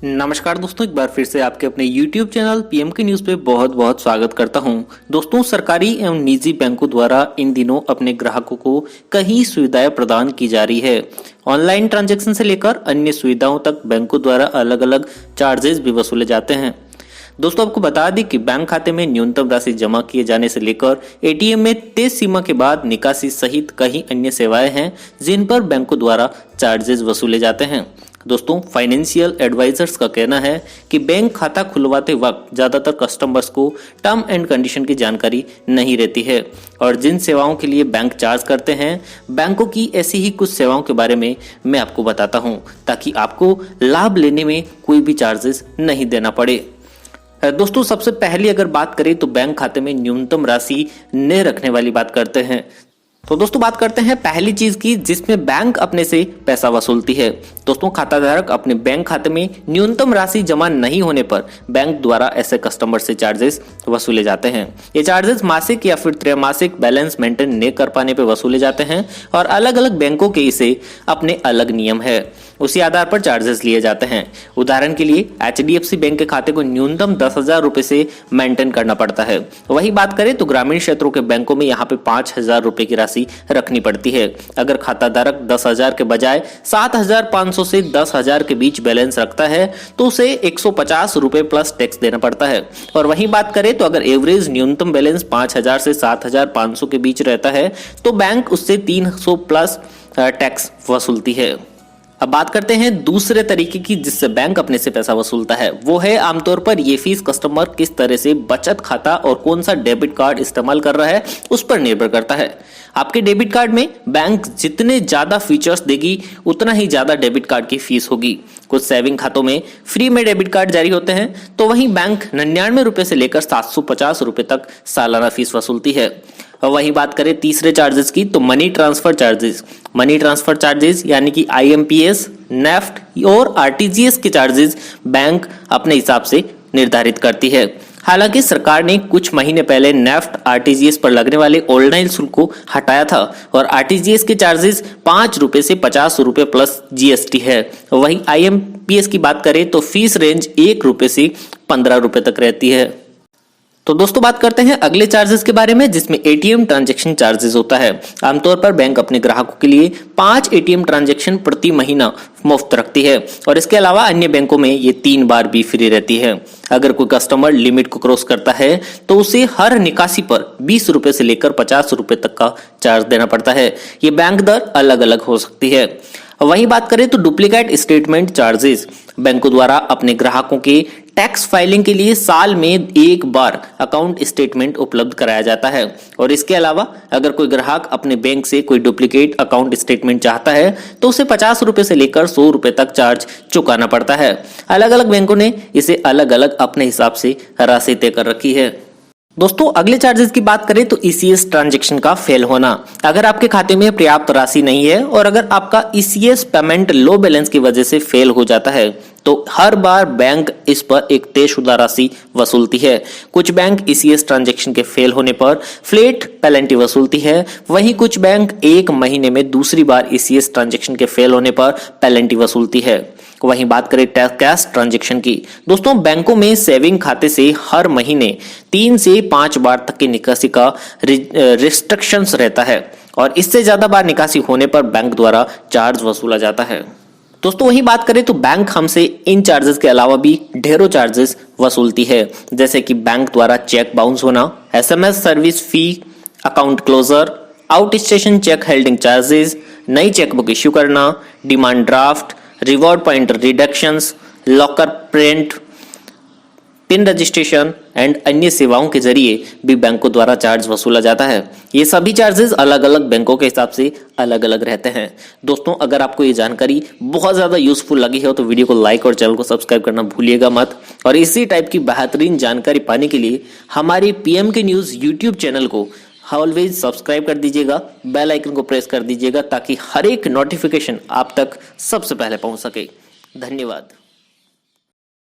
नमस्कार दोस्तों, एक बार फिर से आपके अपने YouTube चैनल पीएम के न्यूज़ पे बहुत बहुत स्वागत करता हूं। दोस्तों, सरकारी एवं निजी बैंकों द्वारा इन दिनों अपने ग्राहकों को कई सुविधाएं प्रदान की जा रही है। ऑनलाइन ट्रांजैक्शन से लेकर अन्य सुविधाओं तक बैंकों द्वारा अलग अलग चार्जेस भी वसूले जाते हैं। दोस्तों, आपको बता दें कि बैंक खाते में न्यूनतम राशि जमा किए जाने से लेकर एटीएम में तय सीमा के बाद निकासी सहित कई अन्य सेवाएं हैं जिन पर बैंकों द्वारा चार्जेस वसूले जाते हैं। दोस्तों, फाइनेंशियल एडवाइजर्स का कहना है कि बैंक खाता खुलवाते वक्त ज्यादातर कस्टमर्स को टर्म एंड कंडीशन की जानकारी नहीं रहती है और जिन सेवाओं के लिए बैंक चार्ज करते हैं, बैंकों की ऐसी ही कुछ सेवाओं के बारे में मैं आपको बताता हूं ताकि आपको लाभ लेने में कोई भी चार्जेस नहीं देना पड़े। दोस्तों, सबसे पहले अगर बात करें तो बैंक खाते में न्यूनतम राशि न रखने वाली बात करते हैं। तो दोस्तों, बात करते हैं पहली चीज की जिसमें बैंक अपने से पैसा वसूलती है। दोस्तों, खाताधारक अपने बैंक खाते में न्यूनतम राशि जमा नहीं होने पर बैंक द्वारा ऐसे कस्टमर से चार्जेस वसूले जाते हैं। ये चार्जेस मासिक या फिर त्रैमासिक बैलेंस मेंटेन न कर पाने पर वसूले जाते हैं और अलग अलग बैंकों के इसे अपने अलग नियम है, उसी आधार पर चार्जेस लिए जाते हैं। उदाहरण के लिए HDFC बैंक के खाते को न्यूनतम 10,000 रुपए से मेंटेन करना पड़ता है। वही बात करें तो ग्रामीण क्षेत्रों के बैंकों में यहाँ पे 5,000 रुपए की राशि रखनी पड़ती है। अगर खाताधारक 10,000 के बजाय 7,500 से 10,000 के बीच बैलेंस रखता है तो उसे 150 रुपए प्लस टैक्स देना पड़ता है। और वही बात करें तो अगर एवरेज न्यूनतम बैलेंस 5,000 से 7,500 के बीच रहता है तो बैंक उससे 300 प्लस टैक्स वसूलती है। अब बात करते हैं दूसरे तरीके की जिससे बैंक अपने से पैसा वसूलता है। वो है आमतौर पर ये फीस कस्टमर किस तरह से बचत खाता और कौन सा डेबिट कार्ड इस्तेमाल कर रहा है उस पर निर्भर करता है। आपके डेबिट कार्ड में बैंक जितने ज्यादा फीचर्स देगी उतना ही ज्यादा डेबिट कार्ड की फीस होगी। कुछ सेविंग खातों में फ्री में डेबिट कार्ड जारी होते हैं तो वहीं बैंक 99 रुपए से लेकर 750 रुपए तक सालाना फीस वसूलती है। और वही बात करें तीसरे चार्जेस की तो मनी ट्रांसफर चार्जेस यानी कि IMPS, नेफ्ट और RTGS के चार्जेस बैंक अपने हिसाब से निर्धारित करती है। हालांकि सरकार ने कुछ महीने पहले नेफ्ट RTGS पर लगने वाले ऑनलाइन शुल्क को हटाया था और RTGS के चार्जेस 5 रुपए से 50 रुपए प्लस GST है। वहीं IMPS की बात करें तो फीस रेंज 1 रुपए से 15 रुपए तक रहती है। तो दोस्तों, बात करते हैं अगले चार्जेस के बारे में जिसमें ATM ट्रांजैक्शन चार्जेस होता है। आमतौर पर बैंक अपने ग्राहकों के लिए 5 ATM ट्रांजैक्शन प्रति महीना मुफ्त रखती है और इसके अलावा अन्य बैंकों में ये 3 बार भी फ्री रहती है। अगर कोई कस्टमर लिमिट को क्रॉस करता है तो उसे हर निकासी पर 20 रुपए से लेकर 50 रुपए तक का चार्ज देना पड़ता है। ये बैंक दर अलग अलग हो सकती है। वही बात करें तो डुप्लीकेट स्टेटमेंट चार्जेस बैंकों द्वारा अपने ग्राहकों के टैक्स फाइलिंग के लिए साल में एक बार अकाउंट स्टेटमेंट उपलब्ध कराया जाता है और इसके अलावा अगर कोई ग्राहक अपने बैंक से कोई डुप्लीकेट अकाउंट स्टेटमेंट चाहता है तो उसे 50 रुपए से लेकर 100 रुपए तक चार्ज चुकाना पड़ता है। अलग अलग बैंकों ने इसे अलग अलग अपने हिसाब से राशि तय कर रखी है। दोस्तों, अगले चार्जेस की बात करें तो ECS ट्रांजैक्शन का फेल होना। अगर आपके खाते में पर्याप्त राशि नहीं है और अगर आपका ECS पेमेंट लो बैलेंस की वजह से फेल हो जाता है तो हर बार बैंक इस पर एक तयशुदा राशि वसूलती है। कुछ बैंक ECS ट्रांजैक्शन के फेल होने पर फ्लैट पेनल्टी वसूलती है, वहीं कुछ बैंक 1 महीने में दूसरी बार ECS ट्रांजैक्शन के फेल होने पर पेनल्टी वसूलती है। वहीं बात करें कैश ट्रांजैक्शन की, दोस्तों बैंकों में सेविंग खाते से हर महीने 3 से 5 बार तक की निकासी का रिस्ट्रिक्शंस रहता है और इससे ज्यादा बार निकासी होने पर बैंक द्वारा चार्ज वसूला जाता है। दोस्तों, वही बात करें तो बैंक हमसे इन चार्जेस के अलावा भी ढेरों चार्जेस वसूलती है, जैसे कि बैंक द्वारा चेक बाउंस होना, SMS service fee, account closure, out station cheque holding charges, नई चेकबुक इश्यू करना, demand draft, reward point reductions, locker print, pin registration and अन्य सेवाओं के जरिए भी बैंकों द्वारा चार्ज वसूला जाता है। ये सभी चार्जेस अलग अलग बैंकों के हिसाब से अलग अलग रहते हैं। दोस्तों, अगर आपको ये जानकारी बहुत ज्यादा यूजफुल लगी हो तो वीडियो को लाइक और चैनल को सब्सक्राइब करना भूलिएगा मत। और इसी टाइप की बेहतरीन जानकारी पाने के लिए हमारे PM के न्यूज YouTube चैनल को ऑलवेज सब्सक्राइब कर दीजिएगा, बेल आइकन को प्रेस कर दीजिएगा ताकि हर एक नोटिफिकेशन आप तक सबसे पहले पहुंच सके। धन्यवाद।